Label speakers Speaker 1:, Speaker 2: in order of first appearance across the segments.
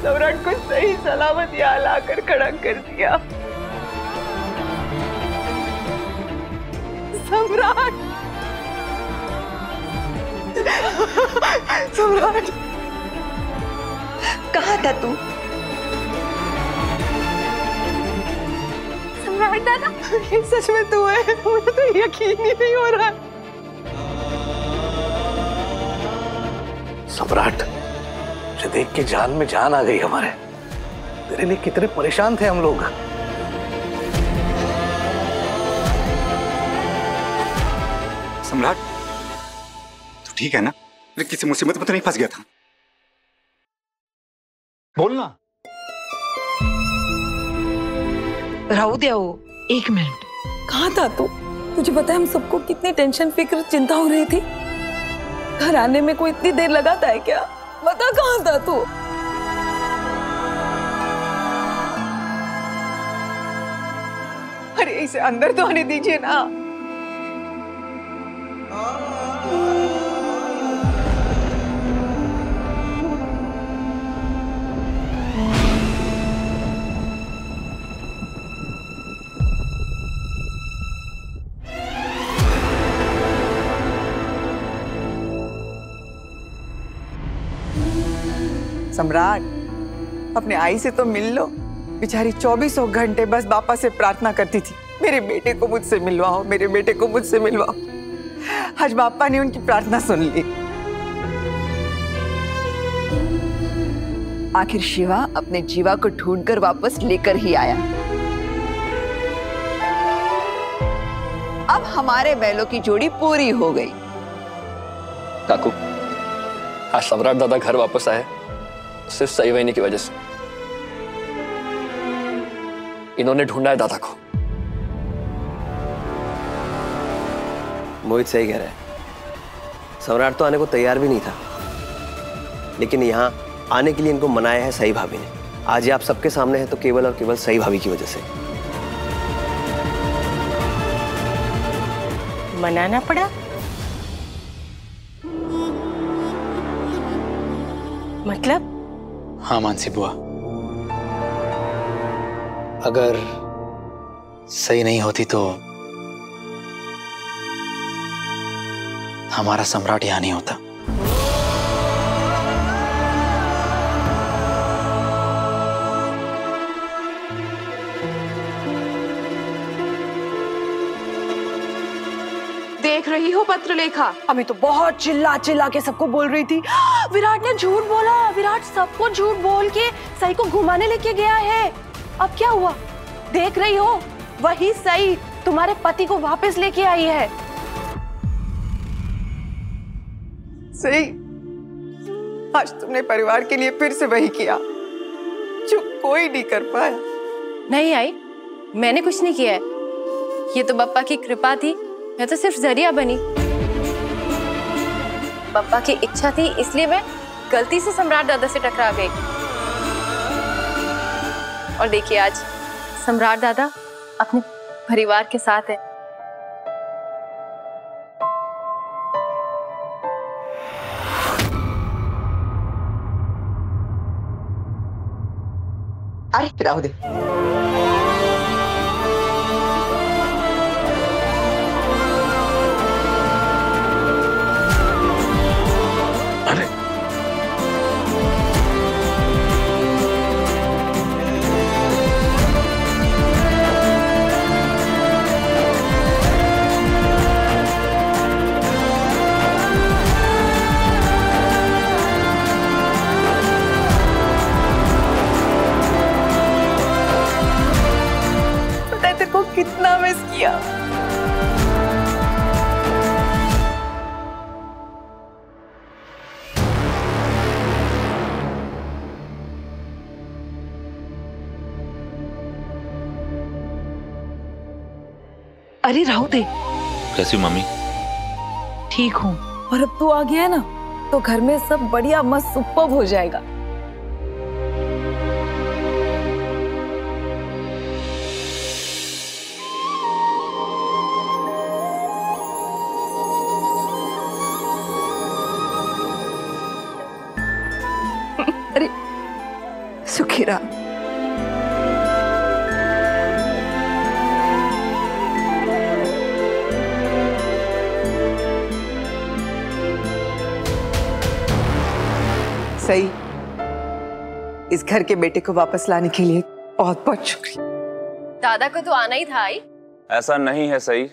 Speaker 1: सम्राट को सही सलामत यहाँ लाकर खड़ा कर दिया। सम्राट, सम्राट, कहाँ था तू?
Speaker 2: सम्राट दादा,
Speaker 1: ये सच में तू है? मुझे तो यकीन ही नहीं हो रहा।
Speaker 3: सम्राट, तुझे देख के जान में जान आ गई हमारे। तेरे लिए कितने परेशान थे हम लोग।
Speaker 4: सम्राट, तू ठीक है ना? किसी मुसीबत में तो नहीं फंस गया था? बोलना।
Speaker 1: राहु दिया वो, एक मिनट। कहाँ था तू? तुझे पता है हम सबको कितनी टेंशन, फिक्र, चिंता हो रही थी। घर आने में कोई इतनी देर लगाता है क्या? बता कहाँ था तू? अरे इसे अंदर तो आने दीजिए ना। सम्राट, अपने आई से तो मिल लो। बेचारी 24 घंटे बस बापा से प्रार्थना करती थी, मेरे बेटे को मुझसे मिलवाओ, मेरे बेटे को मुझसे मिलवाओ। आज बापा ने उनकी प्रार्थना सुन ली। आखिर शिवा अपने जीवा को ढूंढकर वापस लेकर ही आया। अब हमारे बैलों की जोड़ी पूरी हो गई।
Speaker 5: काकू, आज सम्राट दादा घर वापस आए सिर्फ सई वहीनी की वजह से। इन्होंने ढूंढा है दादा को।
Speaker 6: मोहित सही कह रहा है। सम्राट तो आने को तैयार भी नहीं था, लेकिन यहाँ आने के लिए इनको मनाया है सई भाभी ने। आज ये आप सबके सामने है तो केवल और केवल सई भाभी की वजह से।
Speaker 2: मनाना पड़ा? मतलब?
Speaker 4: हाँ मानसी बुआ, अगर सही नहीं होती तो हमारा सम्राट यहाँ नहीं होता।
Speaker 2: देख रही हो पत्रलेखा?
Speaker 1: अभी तो बहुत चिल्ला चिल्ला के सबको बोल रही थी
Speaker 2: विराट ने झूठ बोला। विराट सबको झूठ बोल के सई को घुमाने लेके गया है। अब क्या हुआ? देख रही हो? वही सई तुम्हारे पति को वापस लेके आई है।
Speaker 1: सही, आज तुमने परिवार के लिए फिर से वही किया जो कोई नहीं कर पाया।
Speaker 2: नहीं आई, मैंने कुछ नहीं किया है। ये तो बप्पा की कृपा थी, मैं तो सिर्फ जरिया बनी। बप्पा की इच्छा थी, इसलिए मैं गलती से सम्राट दादा से टकरा गई। और देखिए आज सम्राट दादा अपने परिवार के साथ है।
Speaker 1: अरे राहु दे। कितना मिस किया। अरे राहु दे।
Speaker 7: कैसी मम्मी?
Speaker 1: ठीक हूँ। और अब तू आ गया है ना, तो घर में सब बढ़िया मस्त सुपर्ब हो जाएगा। ही रहा। सही, इस घर के बेटे को वापस लाने के लिए बहुत बहुत शुक्रिया।
Speaker 2: दादा को तो आना ही था। आई
Speaker 7: ऐसा नहीं है सही,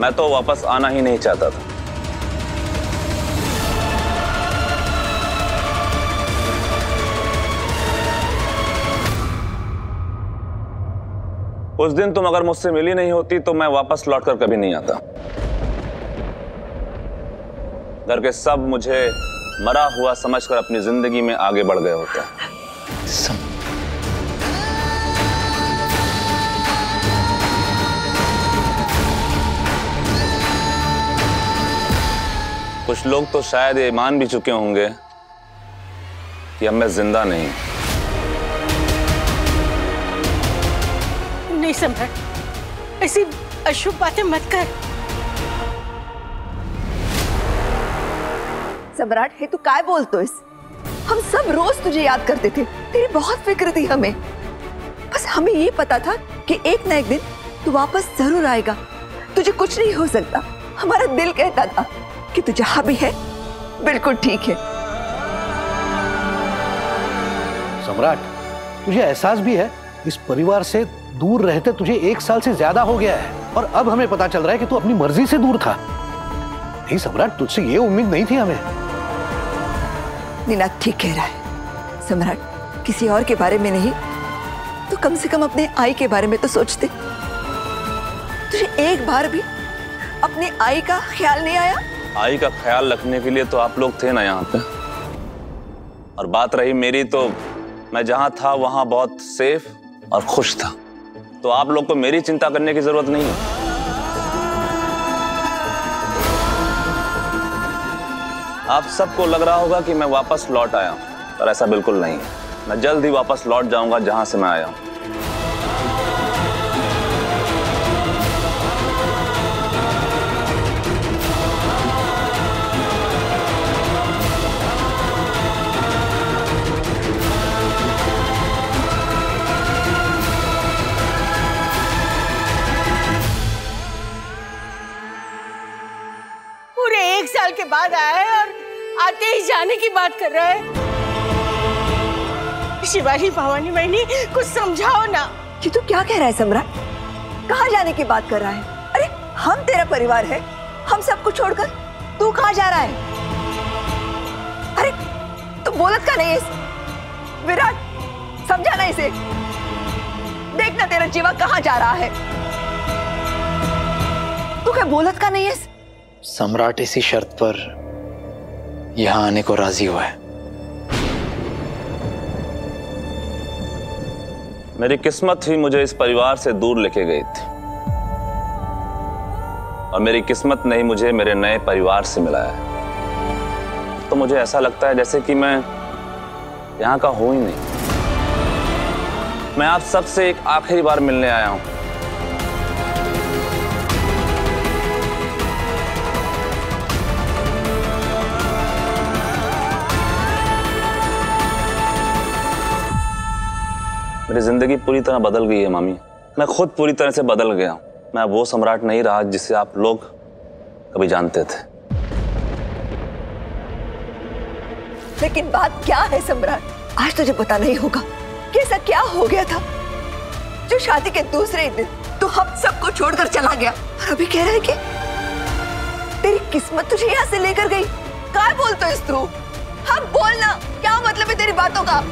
Speaker 7: मैं तो वापस आना ही नहीं चाहता था। उस दिन तुम अगर मुझसे मिली नहीं होती तो मैं वापस लौटकर कभी नहीं आता। घर के सब मुझे मरा हुआ समझकर अपनी जिंदगी में आगे बढ़ गए होते। कुछ लोग तो शायद ये मान भी चुके होंगे कि अब मैं जिंदा नहीं।
Speaker 8: नहीं सम्राट, ऐसी अशुभ बातें मत कर।
Speaker 1: सम्राट है तू काय बोलतोयस? हम सब रोज तुझे याद करते थे, तेरी बहुत फिक्र थी हमें। बस हमें ये पता था कि एक ना एक दिन तू वापस जरूर आएगा। तुझे कुछ नहीं हो सकता। हमारा दिल कहता था कि तू जहां भी है बिल्कुल ठीक है।
Speaker 3: सम्राट, तुझे एहसास भी है इस परिवार से दूर रहते तुझे 1 साल से ज्यादा हो गया है, और अब हमें पता चल रहा है कि तू अपनी मर्जी से दूर था। नहीं सम्राट, तुझसे ये उम्मीद नहीं थी हमें।
Speaker 1: निनाद ठीक कह रहा है। सम्राट, किसी और के बारे में नहीं तो कम से कम अपने आई के बारे में तो सोचते। तुझे एक बार भी अपनी आई का ख्याल नहीं आया?
Speaker 7: आई का ख्याल रखने के लिए तो आप लोग थे ना यहाँ पे। और बात रही मेरी, तो मैं जहां था वहां बहुत सेफ और खुश था, तो आप लोग को मेरी चिंता करने की जरूरत नहीं है। आप सबको लग रहा होगा कि मैं वापस लौट आया हूं, पर ऐसा बिल्कुल नहीं है। मैं जल्द ही वापस लौट जाऊंगा जहां से मैं आया हूं।
Speaker 8: पूरे 1 साल के बाद आया है और आते ही जाने की बात कर रहा है। शिवानी, भवानी बहनी, कुछ समझाओ ना।
Speaker 1: कि तू क्या कह रहा है सम्राट? कहाँ जाने की बात कर रहा है? अरे हम तेरा परिवार है, हम सबको छोड़कर तू कहाँ जा रहा है? अरे तू बोलत का नहीं है? विराट, समझा ना इसे। देखना तेरा जीवा कहाँ जा रहा है। तू क्या बोलत का नहीं है?
Speaker 9: सम्राट इसी शर्त पर यहां आने को राजी हुआ है।
Speaker 7: मेरी किस्मत ही मुझे इस परिवार से दूर लेके गई थी, और मेरी किस्मत ने ही मुझे मेरे नए परिवार से मिलाया है। तो मुझे ऐसा लगता है जैसे कि मैं यहाँ का हूं ही नहीं। मैं आप सबसे एक आखिरी बार मिलने आया हूं। मेरी जिंदगी पूरी तरह बदल गई है मामी। मैं खुद पूरी तरह से बदल गया हूं। मैं वो सम्राट नहीं रहा जिसे आप लोग कभी जानते थे।
Speaker 1: लेकिन बात क्या है सम्राट? आज तुझे पता नहीं होगा कि ऐसा क्या हो गया था जो शादी के दूसरे ही दिन तू हम सबको छोड़कर चला गया, और अभी कह रहा है कि तेरी किस्मत तुझे यहाँ से लेकर गई। क्या बोलते हो तू? हाँ बोलना, क्या मतलब है तेरी बातों का?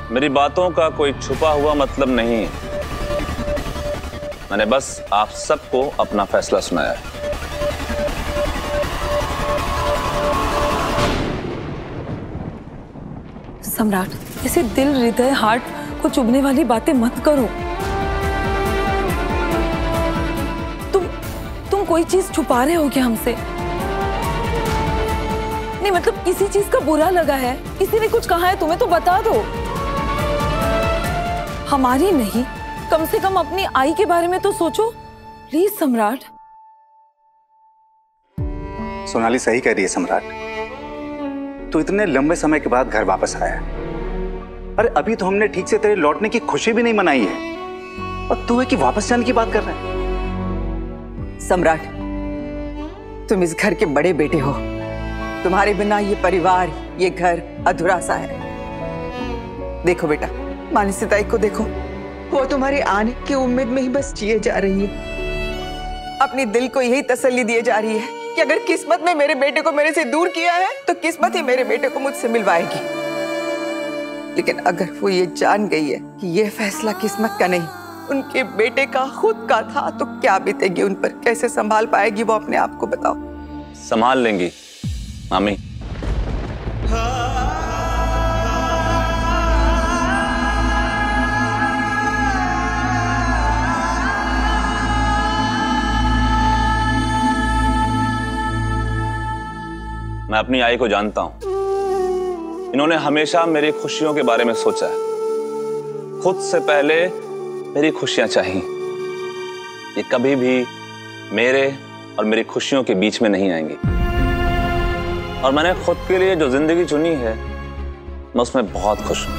Speaker 7: मेरी बातों का कोई छुपा हुआ मतलब नहीं है। मैंने बस आप सबको अपना फैसला सुनाया है।
Speaker 10: सम्राट, ऐसे दिल, हृदय, हार्ट को चुभने वाली बातें मत करो। तुम कोई चीज छुपा रहे हो क्या हमसे? नहीं मतलब किसी चीज का बुरा लगा है, किसी ने कुछ कहा है तुम्हें तो बता दो। हमारी नहीं, कम से कम अपनी आई के बारे में तो सोचो प्लीज सम्राट।
Speaker 4: सोनाली सही कह रही है सम्राट, तो इतने लंबे समय के बाद घर वापस आया। अरे अभी तो हमने ठीक से तेरे लौटने की खुशी भी नहीं मनाई है और तू है कि वापस जाने की बात कर रहा है।
Speaker 1: सम्राट, तुम इस घर के बड़े बेटे हो, तुम्हारे बिना ये परिवार, ये घर अधूरा सा है। देखो बेटा, मानसिताई को देखो, वो तुम्हारे आने की उम्मीद में ही बस जिए जा रही है। अपने दिल को यही तसल्ली दिए जा रही है कि अगर किस्मत ने मेरे बेटे को मेरे से दूर किया है तो किस्मत ही मेरे बेटे को मुझसे मिलवाएगी। लेकिन अगर वो ये जान गई है कि ये फैसला किस्मत का नहीं, उनके बेटे का खुद का था, तो क्या बीतेगी उन पर, कैसे संभाल पाएगी वो अपने आप को, बताओ।
Speaker 7: संभाल लेंगी मामी। मैं अपनी आई को जानता हूं, इन्होंने हमेशा मेरी खुशियों के बारे में सोचा है। खुद से पहले मेरी खुशियां चाहिए। ये कभी भी मेरे और मेरी खुशियों के बीच में नहीं आएंगी। और मैंने खुद के लिए जो जिंदगी चुनी है, मैं उसमें बहुत खुश हूं।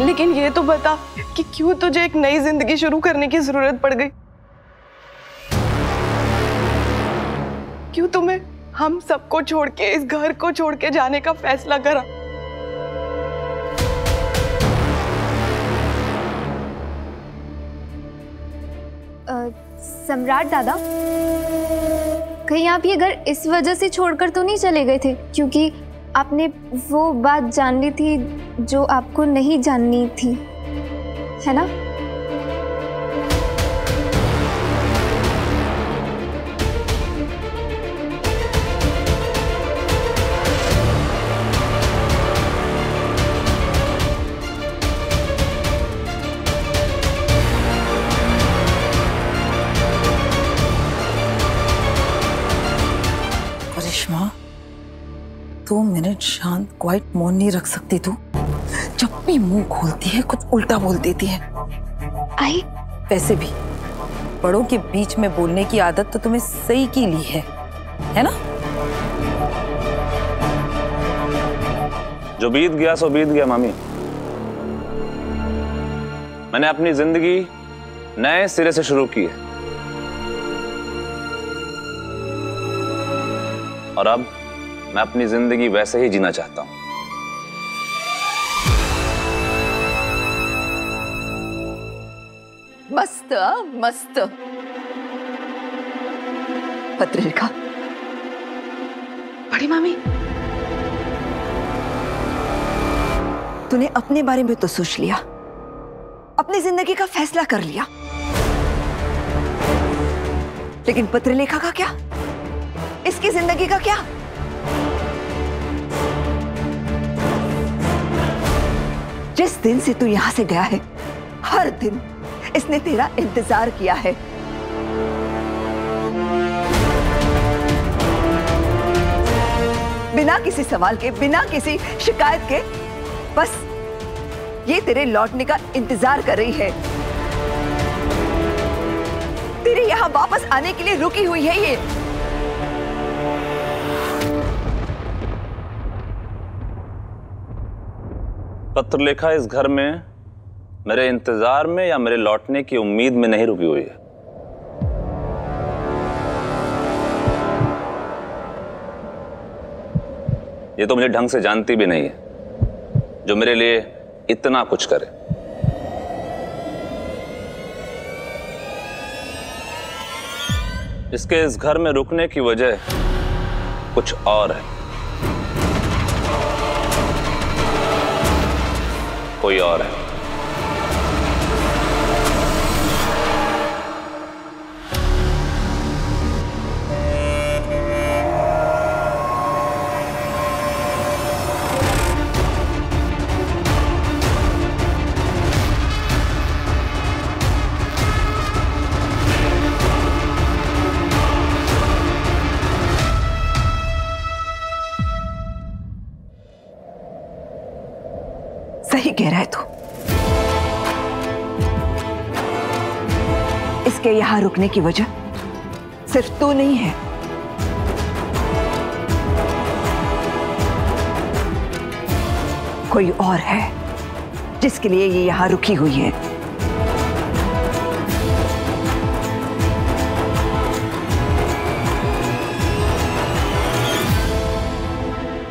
Speaker 2: लेकिन ये तो बता कि क्यों तुझे एक नई जिंदगी शुरू करने की जरूरत पड़ गई? क्यों तुम्हें हम सबको छोड़ के, इस घर को छोड़ के जाने का फैसला करा?
Speaker 11: सम्राट दादा, कहीं आप ये घर इस वजह से छोड़कर तो नहीं चले गए थे क्योंकि आपने वो बात जान ली थी जो आपको नहीं जाननी थी, है ना?
Speaker 10: करिश्मा, 2 मिनट शांत क्वाइट मौन नहीं रख सकती तू? जब भी मुंह खोलती है कुछ उल्टा बोल देती है।
Speaker 11: आई,
Speaker 10: वैसे भी बड़ों के बीच में बोलने की आदत तो तुम्हें सही की ली है ना?
Speaker 7: जो बीत गया सो बीत गया मामी। मैंने अपनी जिंदगी नए सिरे से शुरू की है और अब मैं अपनी जिंदगी वैसे ही जीना चाहता हूं।
Speaker 1: मस्त मस्त। पत्रिका,
Speaker 2: बड़ी मामी,
Speaker 1: तूने अपने बारे में तो सोच लिया, अपनी जिंदगी का फैसला कर लिया, लेकिन पत्रलेखा का क्या? इसकी जिंदगी का क्या? जिस दिन से तू यहां से गया है, हर दिन इसने तेरा इंतजार किया है। बिना किसी सवाल के, बिना किसी शिकायत के, बस ये तेरे लौटने का इंतजार कर रही है। तेरे यहां वापस आने के लिए रुकी हुई है ये।
Speaker 7: पत्रलेखा इस घर में मेरे इंतजार में या मेरे लौटने की उम्मीद में नहीं रुकी हुई है। ये तो मुझे ढंग से जानती भी नहीं है, जो मेरे लिए इतना कुछ करे। इसके इस घर में रुकने की वजह कुछ और है, कोई और है।
Speaker 1: सही कह रहा है तू। इसके यहां रुकने की वजह सिर्फ तू नहीं है, कोई और है जिसके लिए ये यहां रुकी हुई है।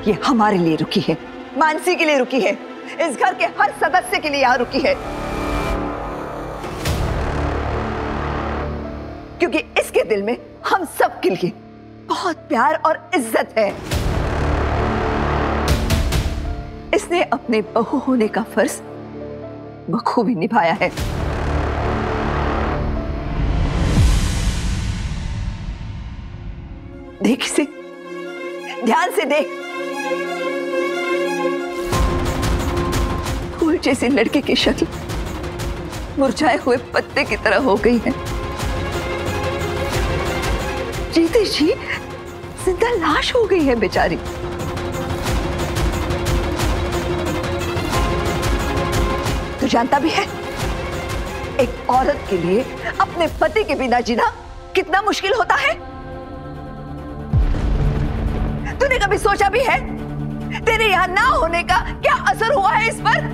Speaker 1: ये हमारे लिए रुकी है, मानसी के लिए रुकी है, इस घर के हर सदस्य के लिए यहां रुकी है, क्योंकि इसके दिल में हम सब के लिए बहुत प्यार और इज्जत है। इसने अपने बहू होने का फर्ज बखूबी निभाया है। देख इसे, ध्यान से देख। फूल जैसे लड़के की शक्ल मुरझाए हुए पत्ते की तरह हो गई है। जीते जी जिंदा लाश हो गई है बेचारी। तू जानता भी है एक औरत के लिए अपने पति के बिना जीना कितना मुश्किल होता है? तूने कभी सोचा भी है तेरे यहां ना होने का क्या असर हुआ है इस पर?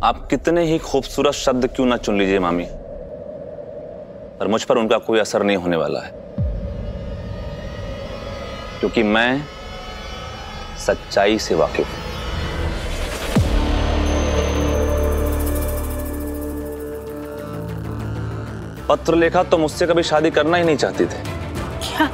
Speaker 7: आप कितने ही खूबसूरत शब्द क्यों ना चुन लीजिए मामी, पर मुझ पर उनका कोई असर नहीं होने वाला है, क्योंकि मैं सच्चाई से वाकिफ हूं। पत्र लेखा तो मुझसे कभी शादी करना ही नहीं चाहती थे।
Speaker 10: क्या?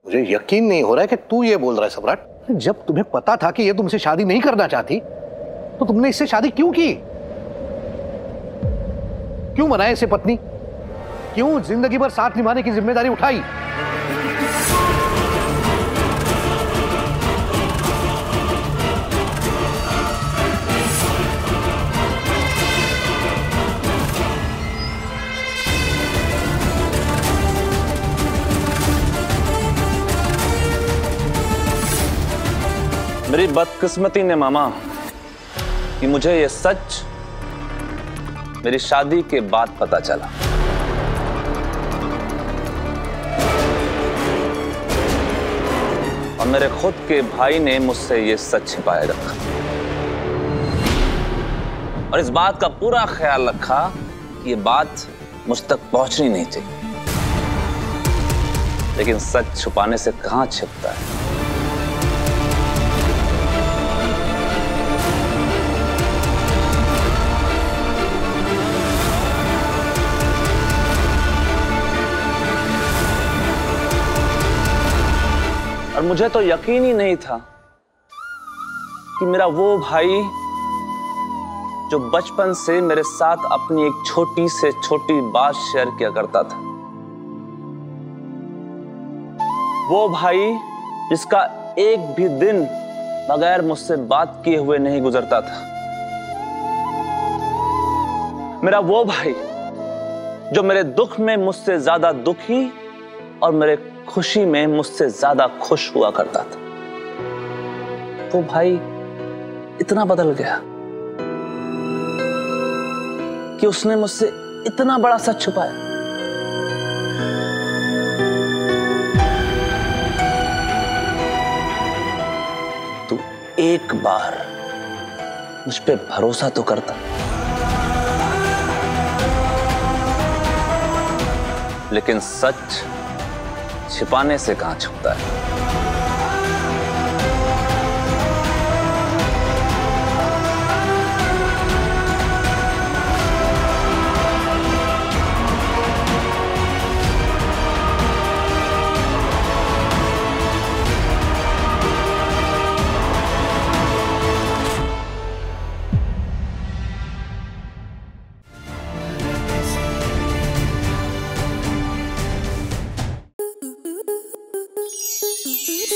Speaker 3: मुझे यकीन नहीं हो रहा है कि तू ये बोल रहा है सम्राट। जब तुम्हें पता था कि ये तुमसे शादी नहीं करना चाहती, तो तुमने इससे शादी क्यों की? क्यों बनाया इसे पत्नी? क्यों जिंदगी भर साथ निभाने की जिम्मेदारी उठाई?
Speaker 7: मेरी बदकिस्मती ने मामा कि मुझे यह सच मेरी शादी के बाद पता चला। और मेरे खुद के भाई ने मुझसे यह सच छिपाए रखा और इस बात का पूरा ख्याल रखा कि यह बात मुझ तक पहुंचनी नहीं चाहिए, लेकिन सच छुपाने से कहां छिपता है। और मुझे तो यकीन ही नहीं था कि मेरा वो भाई जो बचपन से मेरे साथ अपनी एक छोटी से छोटी बात शेयर किया करता था, वो भाई जिसका एक भी दिन बगैर मुझसे बात किए हुए नहीं गुजरता था, मेरा वो भाई जो मेरे दुख में मुझसे ज्यादा दुखी और मेरे खुशी में मुझसे ज्यादा खुश हुआ करता था, वो भाई इतना बदल गया कि उसने मुझसे इतना बड़ा सच छुपाया। तू एक बार मुझ पे भरोसा तो करता, लेकिन सच छिपाने से कहां छुपता है।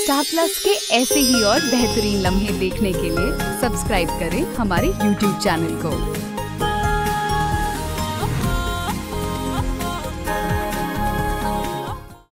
Speaker 12: स्टार प्लस के ऐसे ही और बेहतरीन लम्हे देखने के लिए सब्सक्राइब करें हमारे YouTube चैनल को।